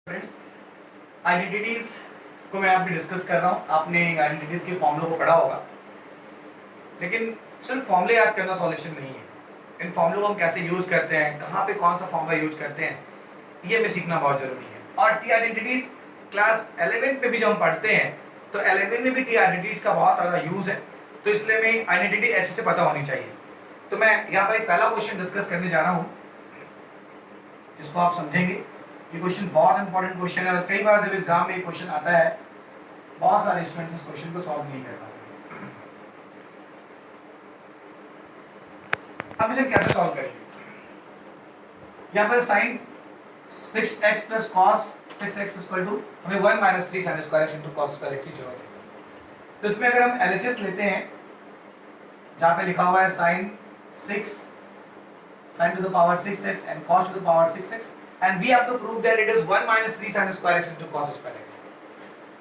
Friends, identities को मैं अभी डिस्कस कर रहा हूँ। आपने आइडेंटिटीज के फॉर्मूलों को पढ़ा होगा, लेकिन सिर्फ फॉर्मूले याद करना सॉल्यूशन नहीं है। इन फॉर्मूलों को हम कैसे यूज करते हैं, कहाँ पे कौन सा फॉर्मूला यूज करते हैं, ये हमें सीखना बहुत जरूरी है। और टी आइडेंटिटीज क्लास 11 पे भी जब हम पढ़ते हैं तो 11 में भी टी आइडेंटिटीज का बहुत ज़्यादा यूज है, तो इसलिए हमें आइडेंटिटी ऐसे से पता होनी चाहिए। तो मैं यहाँ पर एक पहला क्वेश्चन डिस्कस करने जा रहा हूँ, जिसको आप समझेंगे। ये क्वेश्चन बहुत इंपॉर्टेंट क्वेश्चन है और कई बार जब एग्जाम में ये क्वेश्चन आता है, बहुत सारे स्टूडेंट्स इस क्वेश्चन को सॉल्व नहीं कर पाते। अब इसे कैसे सॉल्व करेंगे? यहाँ पर sine 6x plus cos 6x equal to हमें 1 minus 3 sine square x into cos square x की जरूरत है। तो इसमें अगर हम LHS लेते हैं, जहाँ पे लिखा हुआ है sign 6 sin to the power 6x and cos to the power 6x, and we have to prove that it is 1 minus 3 sin square x into cos square x.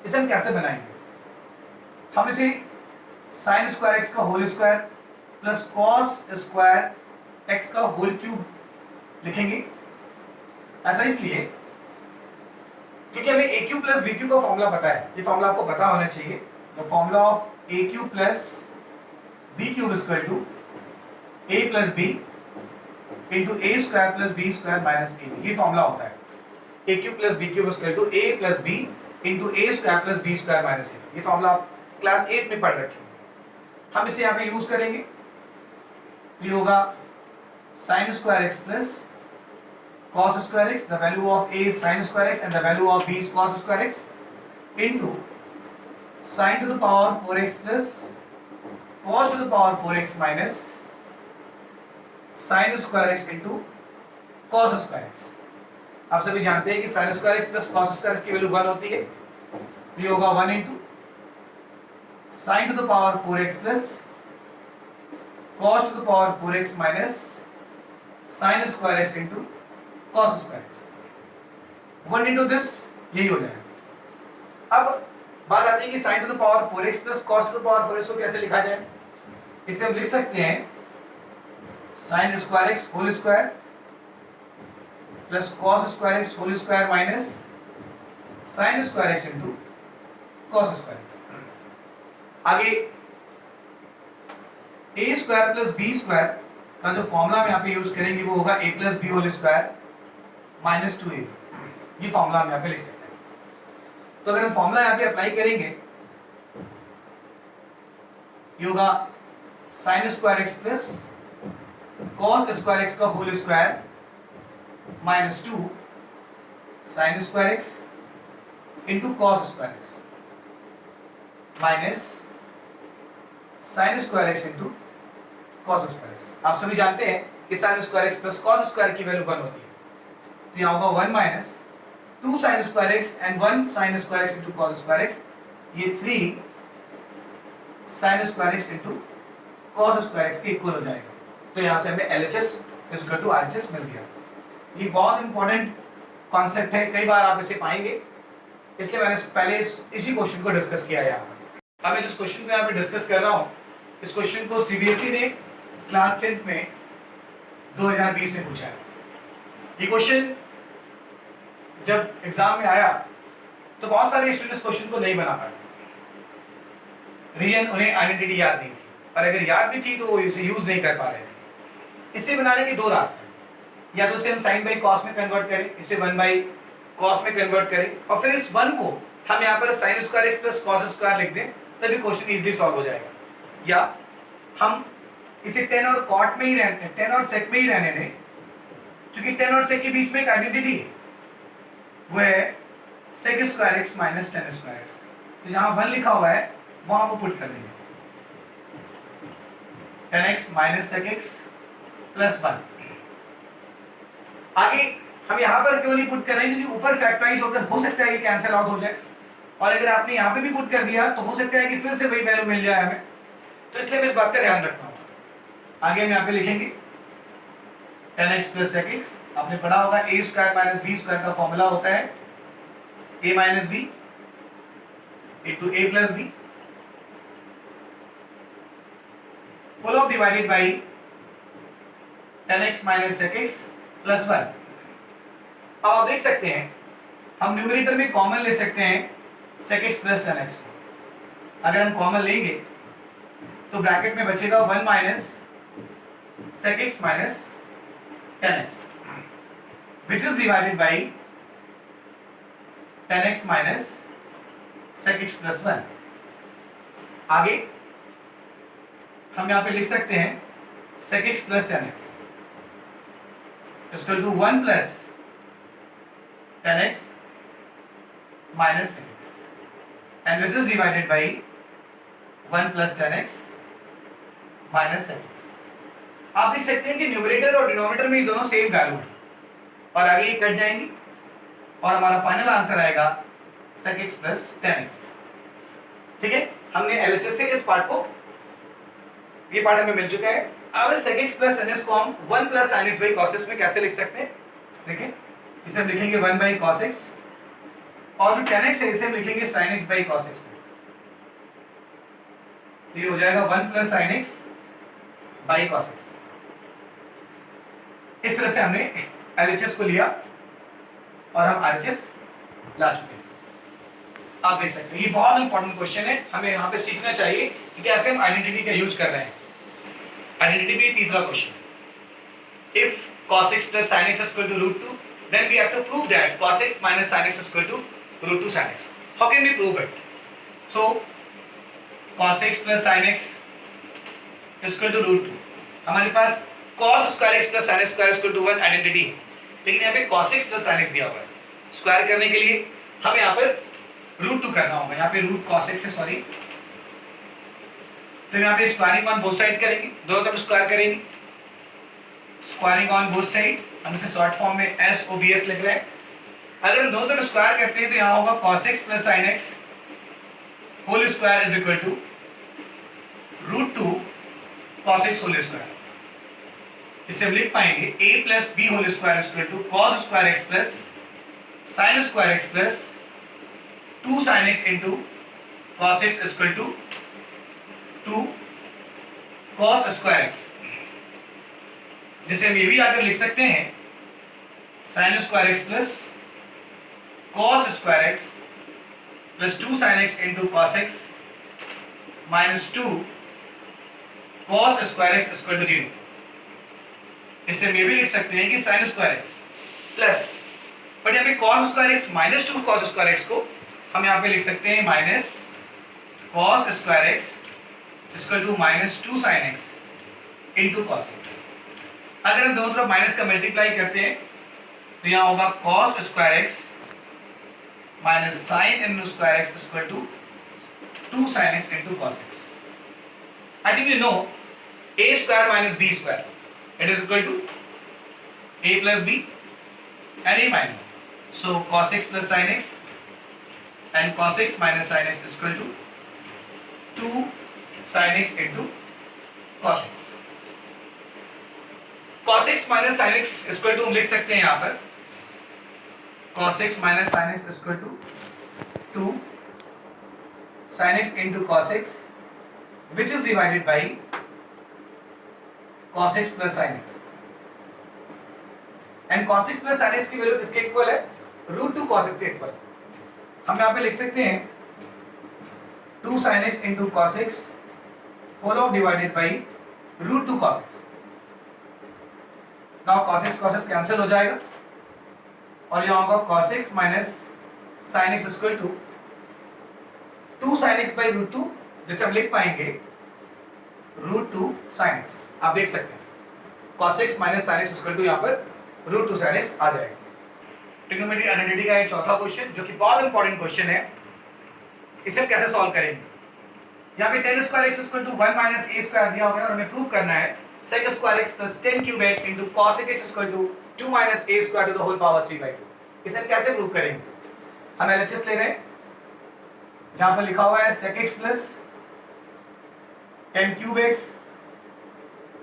इसे हम कैसे बनाएंगे? हम इसे sin square x का whole square plus cos square x का whole cube लिखेंगे। ऐसा इसलिए क्योंकि हमें a cube plus b cube का फॉर्मूला पता है। ये फॉर्मूला आपको पता होना चाहिए। The formula of a cube plus b cube equal to a plus b into a square plus b square minus a b. ये फॉर्मूला होता है a cube plus b cube equal to a plus b into a square plus b square minus a. ये formula आप class 8 में पढ़ रखे हैं। हम इसे यहाँ पे यूज करेंगे। तो ये होगा sine square x plus cos square x, the value of a sine square x and the value of b cos square x into sine to the power 4x plus cos to the power 4x minus sine square x into cos square x. आप सभी जानते हैं कि sine square x plus cos square x की value 1 होती है। तो ये होगा 1 into sine to the power 4x plus cos to the power 4x minus sine square x into cos square x. 1 into this, यही हो जाएगा। अब बात आती है कि sign to the power 4x plus cos to the power 4x को कैसे लिखा जाए। इसे हम लिख सकते हैं sine square x whole square plus cos square x whole square minus sine square x into cos square x. आगे a square plus b square का जो फॉर्मूला हम यहाँ पे यूज करेंगे वो होगा a plus b whole square minus 2a। ये फॉर्मूला हम यहाँ पे लिख सकते हैं। तो अगर हम फॉर्मूला यहाँ पे अप्लाई करेंगे, ये होगा sine square x plus cos square x का whole square minus 2 sine square x into cos square x minus sine square x into cos square x. आप सभी जानते हैं कि sine square x plus cos square की value 1 होती है। तो यहाँ होगा 1 minus 2 sine square x and 1 sine square x into cos square x. ये 3 sine square x into cos square x के इक्वल हो जाएगा। तो यहाँ से हमें LHS इक्वल टू RHS मिल गया। ये बहुत इंपॉर्टेंट कॉन्सेप्ट है, कई बार आप इसे पाएंगे, इसलिए मैंने पहले इसी क्वेश्चन को डिस्कस किया है यहाँ पर। अब मैं जिस क्वेश्चन को यहाँ पे डिस्कस कर रहा हूँ, इस क्वेश्चन को CBSE ने क्लास 10th में 2020 में पूछा है। ये क्वेश्चन जब एग्जाम में आया तो बहुत सारे स्टूडेंट्स क्वेश्चन को नहीं बना पाए। रीजन उन्हें आइडेंटिटी याद नहीं थी, और अगर याद भी थी तो वो इसे यूज नहीं कर पा रहे थे। इसे बनाने के दो रास्ते हैं, या तो इसे हम साइन बाई कॉस में कन्वर्ट करें, इसे 1 बाई कॉस में कन्वर्ट करें, और फिर इस 1 को हम यहाँ पर sign square x plus cos square लिख दें, तभी क्वेश्चन इजीली सॉल्व हो जाएगा। या हम इसे टेन और कॉट में ही रहने, टेन और सेक में ही रहने दें, क्योंकि टेन और सेक के बीच में एक आइडेंटिटी है, वो है sec square x minus tan square x. तो जहाँ 1 लिखा हुआ है वहां वो पुट कर देंगे, 10x minus sec x plus 1। आगे हम यहाँ पर क्यों नहीं पुट कर रहे हैं, क्योंकि ऊपर फैक्टराइज होकर हो सकता है ये कैंसिल आउट हो जाए, और अगर आपने यहाँ पे भी पुट कर दिया तो हो सकता है कि फिर से वही वैल्यू मिल जाए हमें। तो इसलिए हमें इस बात का ध्यान रखना होगा। आगे हम यहाँ पे लिखेंगे 10x प्लस सेक एक्स। आपने पढ़ा होगा a square minus b square का फॉर्मूला होता है a minus b into a plus b full of divided by 10x minus sec x plus 1। अब आप देख सकते हैं हम न्यूमरेटर में कॉमन ले सकते हैं sec x plus tan x को। अगर हम कॉमन लेंगे तो ब्रैकेट में बचेगा 1 minus sec x minus tan x which is divided by tan x minus sec x plus 1। आगे हम यहाँ पे लिख सकते हैं sec x plus tan x equal to 1 प्लस tan x minus sec x and which is divided by 1 plus tan x minus sec x। आप देख सकते हैं कि न्यूमरेटर और डिनोमिनेटर में ये दोनों सेम वैल्यू है और आगे ये कट जाएंगी और हमारा फाइनल आंसर आएगा sec x plus tan x। ठीक है, हमने LHS से इस पार्ट को, ये पार्ट हमें मिल चुका है। अब sec x plus tan x को हम 1 plus sin x by cos x में कैसे लिख सकते हैं? देखिए, इसे हम लिखेंगे 1 by cos x और जो tan x है इसे हम लिखेंगे sin x by cos x। तो ये हो जाएगा 1 plus sin x by cos x। इस तरह से हमने LHS को लिया और हम RHS ला चुके हैं। आप देख सकते हैं ये बहुत इंपॉर्टेंट क्वेश्चन है, हमें यहाँ पे सीखना चाहिए कि कैसे हम आइडेंटिटी का यूज कर रहे हैं। आइडेंटिटी में तीसरा question, if cos x plus sin x is equal to root 2, then we have to prove that cos x minus sin x is equal to root 2 sin x. How can we prove it? So cos x plus sin x is equal to root 2। हमारे पास cos square x plus sin x square is equal to 1 identity है, लेकिन यहाँ पे cos x plus sin x दिया हुआ है। Square करने के लिए हमें यहाँ पर रूट 2 करना होगा, यहाँ पे रूट cos x है, सॉरी। तो यहाँ पे स्क्वायरिंग ऑन बोथ साइड करेंगे, दोनों तरफ स्क्वायर करेंगे। स्क्वायरिंग ऑन बोथ साइड, हम इसे शॉर्ट फॉर्म में SOBS लिख रहे हैं। अगर हम दोनों तरफ स्क्वायर करते हैं तो यहाँ होगा cos x plus sin x whole square is equal to root 2 cos x whole square. इसे हम लिख पाएंगे a plus b whole square is equal to cos square x plus sin square x plus 2 sin x into cos x is equal to 2 cos square x, जिसे हम ये भी आकर लिख सकते हैं sin square x plus cos square x plus 2 sin x into cos x minus 2 cos square x equal to 0। इसे हम ये भी लिख सकते हैं कि sin square x plus, but यहाँ पे cos square x minus 2 cos square x को हम यहाँ पे लिख सकते हैं minus cos square x equal to minus 2 sin x into cos x। अगर हम दोनों तरफ माइनस का मल्टीप्लाई करते हैं तो यहाँ होगा cos square x minus sin into square x equal to 2 sin x into cos x। I think you know a square minus b square it is equal to a plus b and a minus, so cos x plus sin x and cos x minus sin x equal to 2 sin x into cos x। cos x minus sin x equal to हम लिख सकते हैं यहाँ पर cos x minus sin x equal to 2 sin x into cos x which is divided by cos x plus sin x। And cos x plus sin x की value किसके equal है? Root 2 cos x के equal. हम यहाँ पे लिख सकते हैं 2 sin x into cos x whole of divided by root 2 cos x। Now cos x cancel हो जाएगा और यहाँ होगा cos x minus sin x equal to 2 sin x by root 2, जिसे हम लिख पाएंगे रूट 2 sin x। आप देख सकते हैं cos x minus sin x equal to यहाँ पर रूट 2 sin x आ जाएगा। ट्रिग्नोमेट्री आइडेंटिटी का ये चौथा क्वेश्चन जो कि बहुत इंपॉर्टेंट क्वेश्चन है, इसे हम कैसे सॉल्व करेंगे? यहाँ पे tan square x equal to 1 minus a square दिया हुआ है और हमें प्रूव करना है sec square x plus 10 cube x into cos x equal to 2 minus a square to the whole power 3/2। इसे हम कैसे प्रूव करेंगे? हम LHS ले रहे हैं, जहां पर लिखा हुआ है sec x plus 10 cube x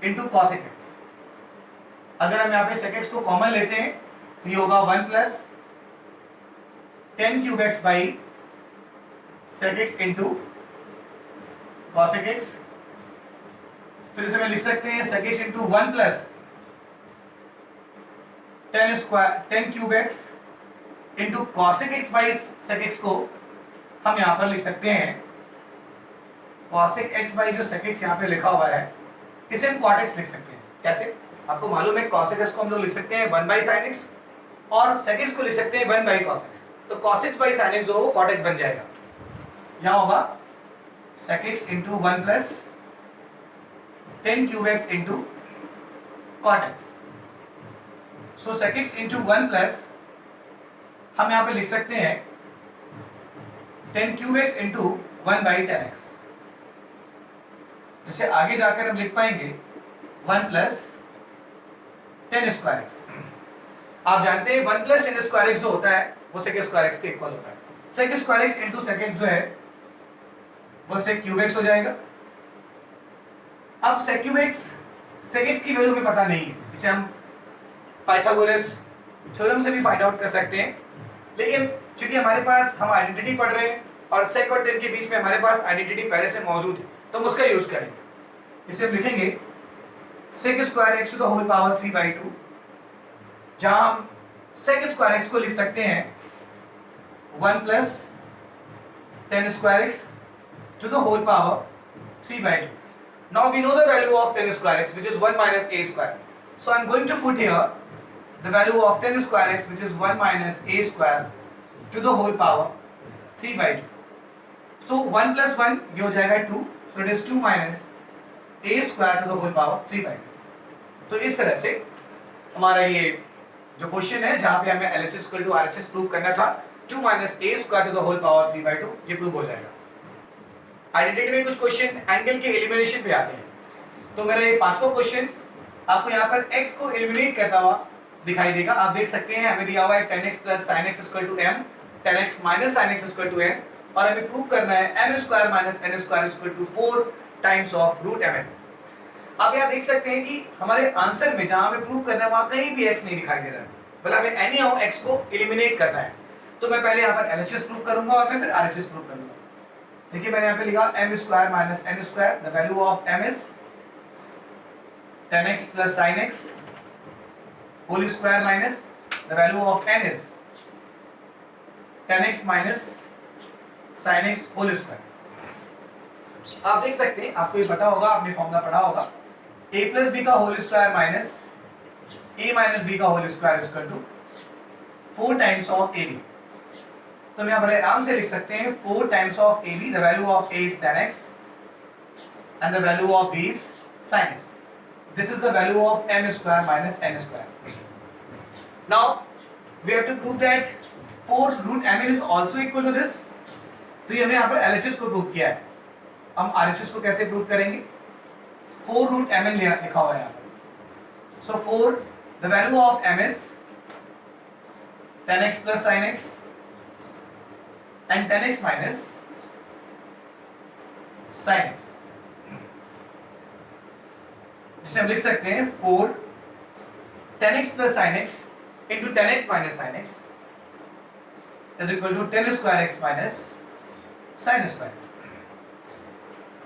into cos x। अगर हम यहाँ पे sec x को कॉमन लेते हैं तो ये होगा 1 plus 10 cube x by sec x into cos x। फिर इसे मैं लिख सकते हैं sec x into 1 plus 10 cube x into cosec x by sec x को हम यहाँ पर लिख सकते हैं कॉसेक एक्स बाई जो सेक एक्स यहाँ पे लिखा हुआ है इसे हम कॉट एक्स लिख सकते हैं। कैसे? आपको मालूम है कॉसेक एक्स को हम लोग लिख सकते हैं 1 बाई साइन एक्स और सेक एक्स को लिख सकते हैं 1 बाई कॉस एक्स। तो cos x by sine x जो कॉट एक्स बन जाएगा। यहाँ होगा sec x into 1 plus 10 cube x into cot x. So sec x into 1 plus हम यहाँ पे लिख सकते हैं 10 cube x into 1 by 10x। जैसे आगे जाकर हम लिख पाएंगे 1 प्लस 10 स्क्वायर एक्स। आप जानते हैं 1 प्लस 10 स्क्वायर एक्स जो होता है वो सेक स्क्वायर एक्स के इक्वल होता है। Sec square x into sec x जो है वो सेक क्यूब एक्स हो जाएगा। अब sec cube x sec x की वैल्यू हमें पता नहीं है, इसे हम पाइथागोरस थ्योरम से भी फाइंड आउट कर सकते हैं, लेकिन चूंकि हमारे पास हम आइडेंटिटी पढ़ रहे हैं और सेक और 10 के बीच में हमारे पास आइडेंटिटी पहले से मौजूद है तो हम उसका यूज करेंगे। इसे हम लिखेंगे sec square x to the whole power 3/2, जहां हम सेक स्क्वायर एक्स को लिख सकते हैं 1 plus 10 square x to the whole power 3/2। Now we know the value of 10 square x, which is 1 minus a square. So I am going to put here the value of 10 square x, which is 1 minus a square to the whole power 3/2. So 1 plus 1 ये हो जाएगा 2, so it is 2 minus a square to the whole power 3/2. तो इस तरह से हमारा ये जो क्वेश्चन है जहाँ पे हमें LHS equal to RHS prove करना था 2 minus a square to the whole power 3/2 ये प्रूव हो जाएगा। आइडेंटिटी में कुछ क्वेश्चन एंगल के एलिमिनेशन पे आते हैं, तो मेरा ये पांचवा क्वेश्चन आपको यहाँ पर x को एलिमिनेट करता हुआ दिखाई देगा। आप देख सकते हैं हमें दिया हुआ है 10x plus sine x equal to m, 10x minus sine x equal to n, और हमें प्रूव करना है m square minus n square equal to 4 times of root mn। आप यहाँ देख सकते हैं कि हमारे आंसर में जहाँ हमें प्रूव करना है वहाँ कहीं भी x नहीं दिखाई दे रहा है, मतलब हमें एनी हाउ x को एलिमिनेट करना है। तो मैं पहले यहाँ पर LHS प्रूव करूंगा और मैं फिर RHS प्रूव करूंगा। देखिए मैंने यहाँ पे लिखा m square minus n square, the value of m is 10x plus sine x whole square minus the value of n is 10x minus sine x whole square. आप देख सकते हैं, आपको ये पता होगा, आपने फॉर्मूला पढ़ा होगा, a प्लस बी का whole square minus a minus b का whole square equal to 4 times of ab। तो हम यहाँ बड़े आराम से लिख सकते हैं 4 times of AB, the value of A is 10x and the value of B is sin x. This is the value of m square minus n square. Now we have to prove that 4 root mn is also equal to this. तो ये हमने यहाँ पर LHS को prove किया है। हम RHS को कैसे प्रूव करेंगे? 4 root mn लिखा हुआ है यहाँ पर। So 4, the value of m is 10x plus sin x and 10x minus sin x, जिसे हम लिख सकते हैं 4 10x plus sin x into 10x minus sin x is equal to 10 square x minus sin square x।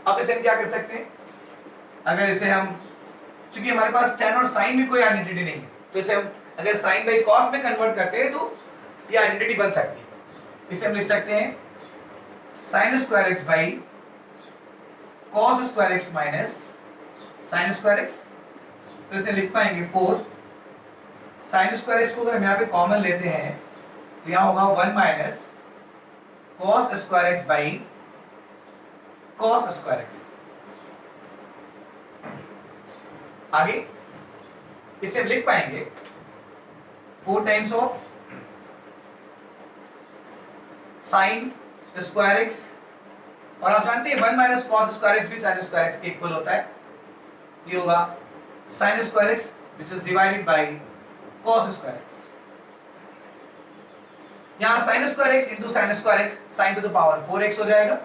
अब इसे हम क्या कर सकते हैं? अगर इसे हम, चूंकि हमारे पास tan और sin में कोई आइडेंटिटी नहीं है, तो इसे हम अगर sin बाई cos में कन्वर्ट करते हैं तो ये आइडेंटिटी बन सकती है। इसे हम लिख सकते हैं sine square x by cos square x minus sine square x. फिर इसे लिख पाएंगे 4 साइन स्क्वायर एक्स को अगर हम यहाँ पे कॉमन लेते हैं तो यहाँ होगा 1 minus cos square x by cos square x. आगे इसे हम लिख पाएंगे 4 times of sine square x, और आप जानते हैं 1 माइनस कॉस स्क्वायर एक्स भी साइन स्क्वायर एक्स के इक्वल होता है। ये होगा sine square x which is divided by cos square x. यहाँ sine square x into sine square x sine to the power 4x हो जाएगा,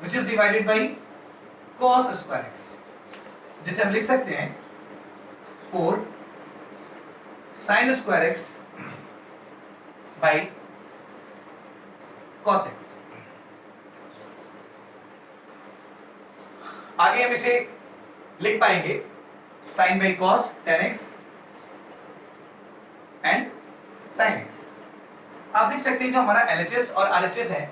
which is divided by cos square x, जिसे हम लिख सकते हैं 4 sign square x by cos x। आगे हम इसे लिख पाएंगे sin by cos 10x and sine x. आप देख सकते हैं जो हमारा LHS और RHS है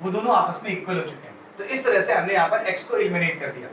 वो दोनों आपस में इक्वल हो चुके हैं, तो इस तरह से हमने यहाँ पर x को एलिमिनेट कर दिया।